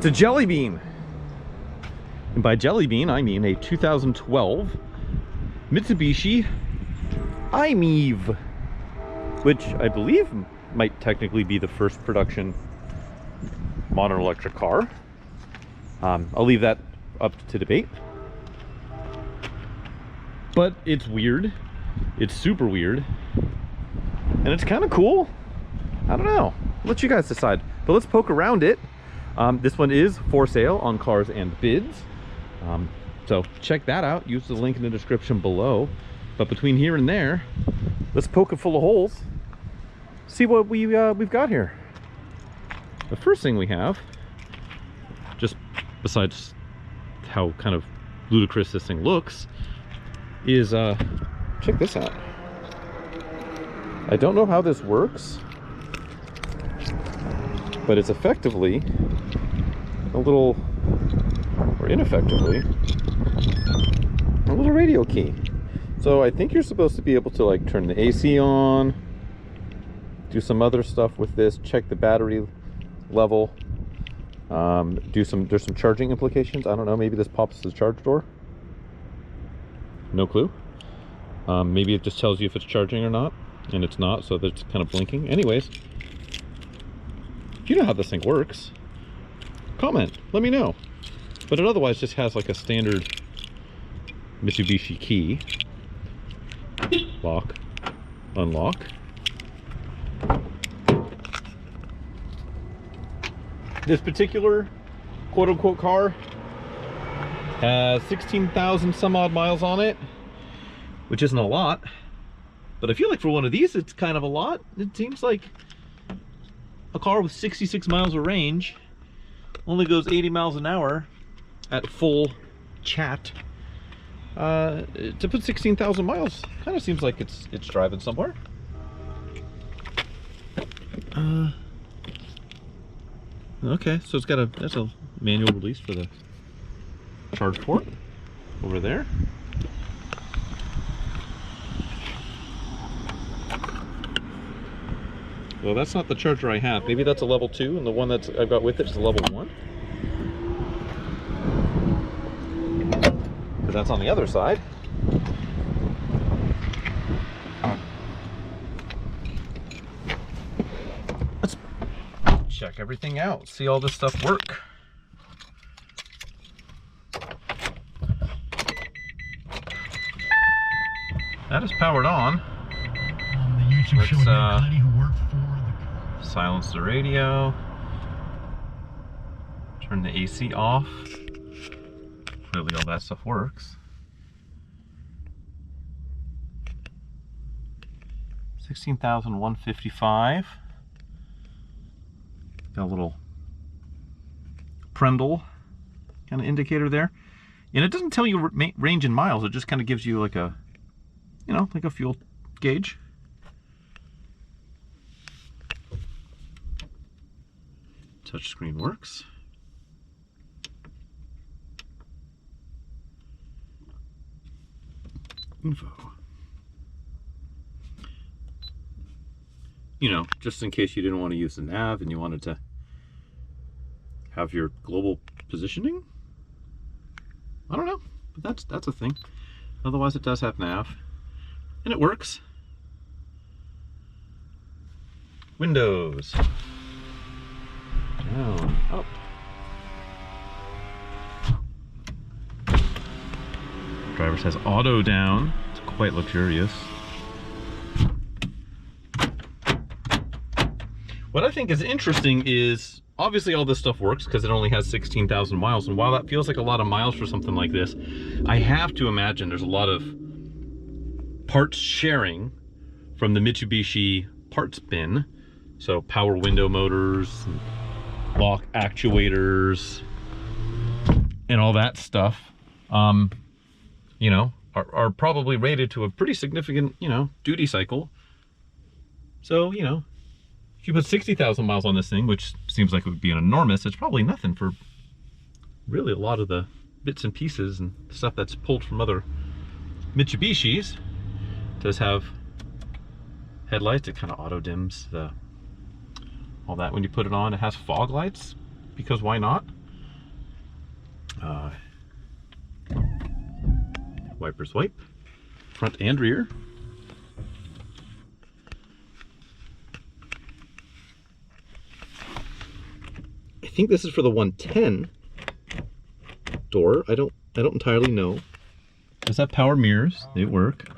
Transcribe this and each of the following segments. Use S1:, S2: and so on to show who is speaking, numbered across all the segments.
S1: It's a jelly bean. And by jelly bean, I mean a 2012 Mitsubishi I-MiEV, which I believe might technically be the first production modern electric car. I'll leave that up to debate. But it's weird. It's super weird. And it's kind of cool. I don't know. I'll let you guys decide. But let's poke around it. This one is for sale on Cars and Bids. So check that out. Use the link in the description below. But between here and there, let's poke it full of holes. See what we've got here. The first thing we have, just besides how kind of ludicrous this thing looks, is check this out. I don't know how this works, but it's effectively a little, or ineffectively, a little radio key. So I think you're supposed to be able to like turn the AC on, do some other stuff with this, check the battery level, there's some charging implications. I don't know, maybe this pops the charge door. No clue. Maybe it just tells you if it's charging or not, and it's not, so it's kind of blinking. Anyways, if you know how this thing works, comment, let me know. But it otherwise just has like a standard Mitsubishi key. Lock, unlock. This particular quote-unquote car has 16,000 some odd miles on it, which isn't a lot, but I feel like for one of these it's kind of a lot. It seems like a car with 66 miles of range only goes 80 miles an hour at full chat. To put 16,000 miles kind of seems like it's driving somewhere. Okay, so it's got that's a manual release for the charge port over there. Well, that's not the charger I have. Maybe that's a level 2, and the one that I've got with it is a level 1. But that's on the other side. Let's check everything out, see all this stuff work. That is powered on.
S2: The YouTube show with that lady who worked for the...
S1: Silence the radio. Turn the AC off. Clearly all that stuff works. 16,155. Got a little Prendle kind of indicator there. And it doesn't tell you range in miles, it just kind of gives you like a, you know, like a fuel gauge. Touchscreen works. Info. You know, just in case you didn't want to use the nav and you wanted to have your global positioning. I don't know, but that's a thing. Otherwise it does have nav. And it works. Windows. Down, up. Driver says auto down. It's quite luxurious. What I think is interesting is obviously all this stuff works because it only has 16,000 miles. And while that feels like a lot of miles for something like this, I have to imagine there's a lot of parts sharing from the Mitsubishi parts bin. So power window motors, lock actuators, and all that stuff, you know, are probably rated to a pretty significant, you know, duty cycle. So, you know, if you put 60,000 miles on this thing, which seems like it would be an enormous, it's probably nothing for really a lot of the bits and pieces and stuff that's pulled from other Mitsubishis. It does have headlights. It kind of auto dims all that when you put it on. It has fog lights because why not? Wipers wipe, front and rear. I think this is for the 110 door. I don't entirely know. Does that power mirrors? They work.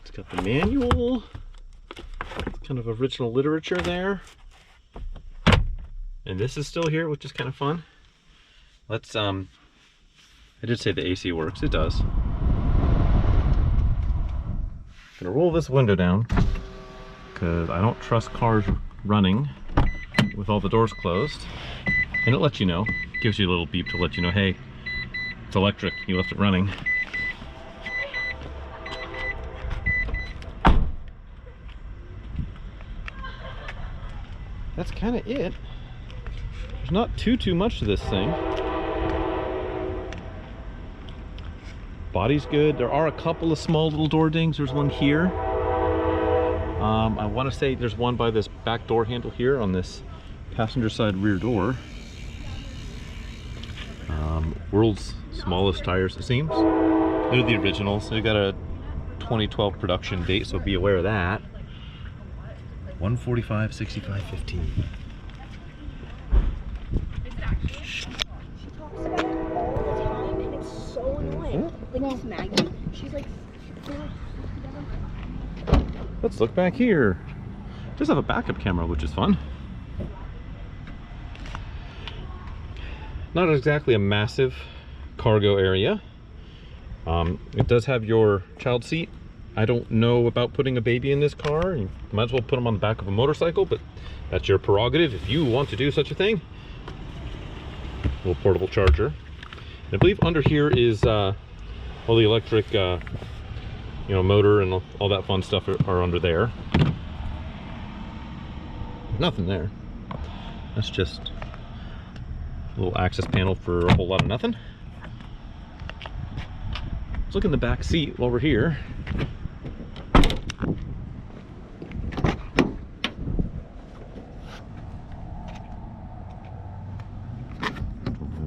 S1: It's got the manual. Kind of original literature there. And this is still here, which is kind of fun. Let's I did say the AC works. It does. I'm gonna roll this window down because I don't trust cars running with all the doors closed. And it lets you know, gives you a little beep to let you know, hey, it's electric, you left it running. That's kind of it. There's not too much to this thing. Body's good. There are a couple of small little door dings. There's one here. I want to say there's one by this back door handle here on this passenger side rear door. World's smallest tires, it seems. They're the originals. They got a 2012 production date, so be aware of that. 145, 65, 15.
S3: Like Maggie, she's like,
S1: let's look back here. Does have a backup camera, which is fun. Not exactly a massive cargo area. It does have your child seat. I don't know about putting a baby in this car. You might as well put them on the back of a motorcycle, but that's your prerogative if you want to do such a thing. Little portable charger. And I believe under here is all the electric, motor and all that fun stuff are under there. Nothing there. That's just a little access panel for a whole lot of nothing. Let's look in the back seat while we're here.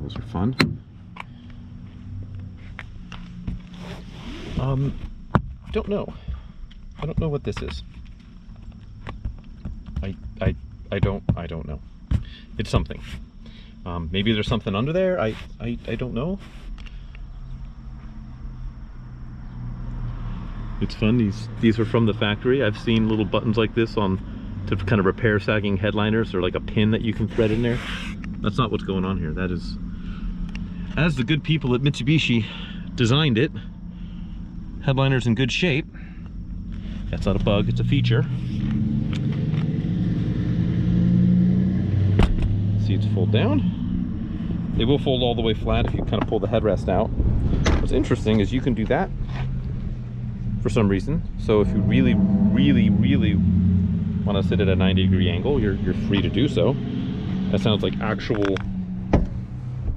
S1: Those are fun. Don't know. I don't know what this is. I don't know. It's something. Maybe there's something under there. I don't know. It's fun. These are from the factory. I've seen little buttons like this on to kind of repair sagging headliners, or like a pin that you can thread in there. That's not what's going on here. That is, as the good people at Mitsubishi designed it, headliner's in good shape. That's not a bug, it's a feature. Seats fold down. They will fold all the way flat if you kind of pull the headrest out. What's interesting is you can do that for some reason. So if you really want to sit at a 90-degree angle, you're free to do so. That sounds like actual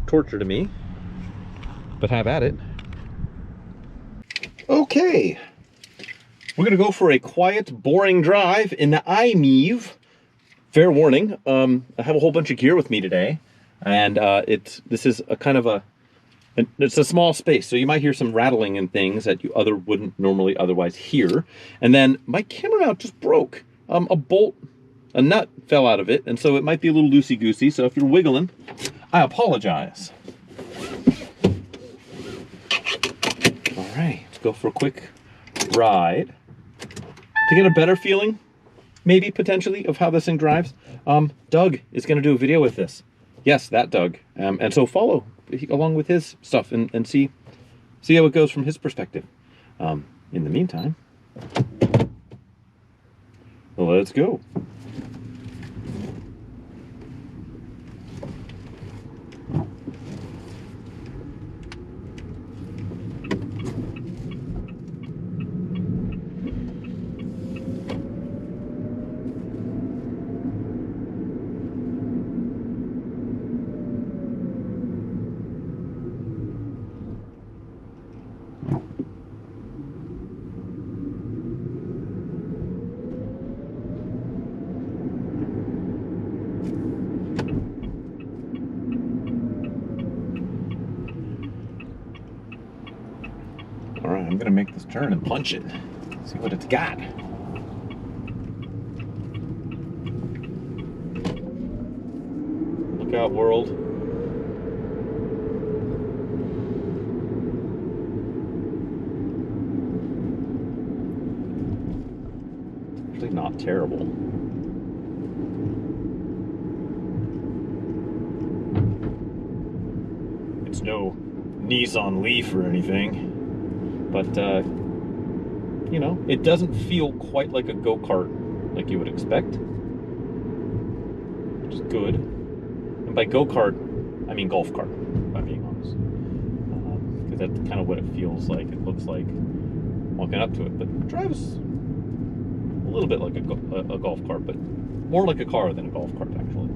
S1: torture to me, but have at it. Okay, we're gonna go for a quiet, boring drive in the I-MiEV. Fair warning, I have a whole bunch of gear with me today, and this is a kind of it's a small space, so you might hear some rattling and things that you wouldn't normally otherwise hear. And then my camera mount just broke. A nut fell out of it, and so it might be a little loosey-goosey. So if you're wiggling, I apologize. All right, let's go for a quick ride to get a better feeling, maybe potentially, of how this thing drives. Doug is going to do a video with this. Yes, that Doug. And so follow along with his stuff and see how it goes from his perspective. In the meantime, let's go. gonna make this turn and punch it. See what it's got. Look out, world. Actually not terrible. It's no Nissan Leaf or anything, but you know, it doesn't feel quite like a go-kart like you would expect, which is good. And by go-kart, I mean golf cart, if I'm being honest, because that's kind of what it feels like. It looks like walking up to it, but it drives a little bit like a golf cart, but more like a car than a golf cart, actually.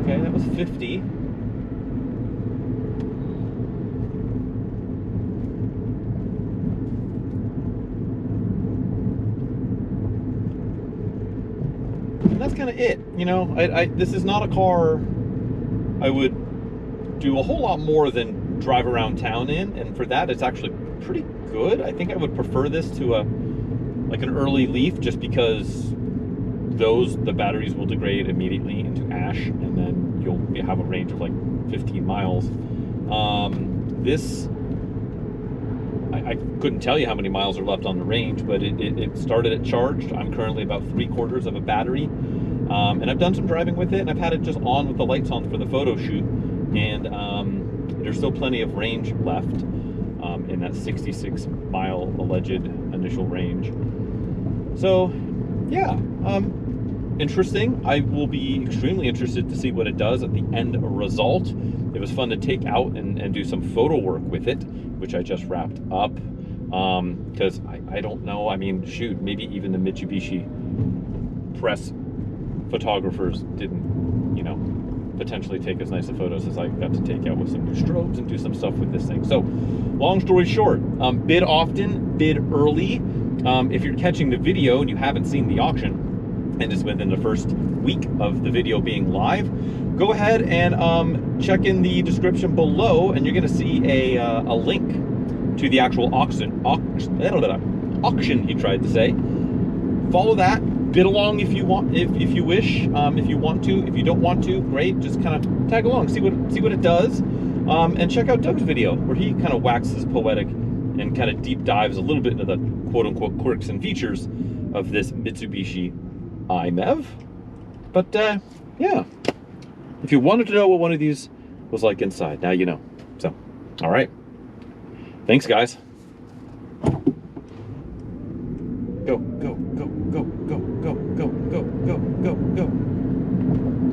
S1: Okay, that was 50. And that's kind of it. You know, this is not a car I would do a whole lot more than drive around town in, and for that it's actually pretty good. I think I would prefer this to like an early Leaf, just because the batteries will degrade immediately into ash, and then you'll have a range of like 15 miles. This, I couldn't tell you how many miles are left on the range, but it started at charged. I'm currently about 3/4 of a battery, and I've done some driving with it, and I've had it just on with the lights on for the photo shoot, and there's still plenty of range left in that 66-mile alleged initial range. So yeah, interesting. I will be extremely interested to see what it does at the end result. It was fun to take out and do some photo work with it, which I just wrapped up, because I don't know, I mean, shoot, maybe even the Mitsubishi press photographers didn't, you know, potentially take as nice of photos as I got to take out with some new strobes and do some stuff with this thing. So long story short, bid often, bid early. If you're catching the video and you haven't seen the auction, and it's within the first week of the video being live, go ahead and check in the description below, and you're going to see a link to the actual auction, he tried to say. Follow that, bid along if you want, if you wish, if you want to. If you don't want to, great, just kind of tag along, see what it does, and check out Doug's video where he kind of waxes poetic and kind of deep dives a little bit into the quote-unquote quirks and features of this Mitsubishi I-MiEV. But yeah, if you wanted to know what one of these was like inside, now you know. So, all right, thanks guys. Go, go, go.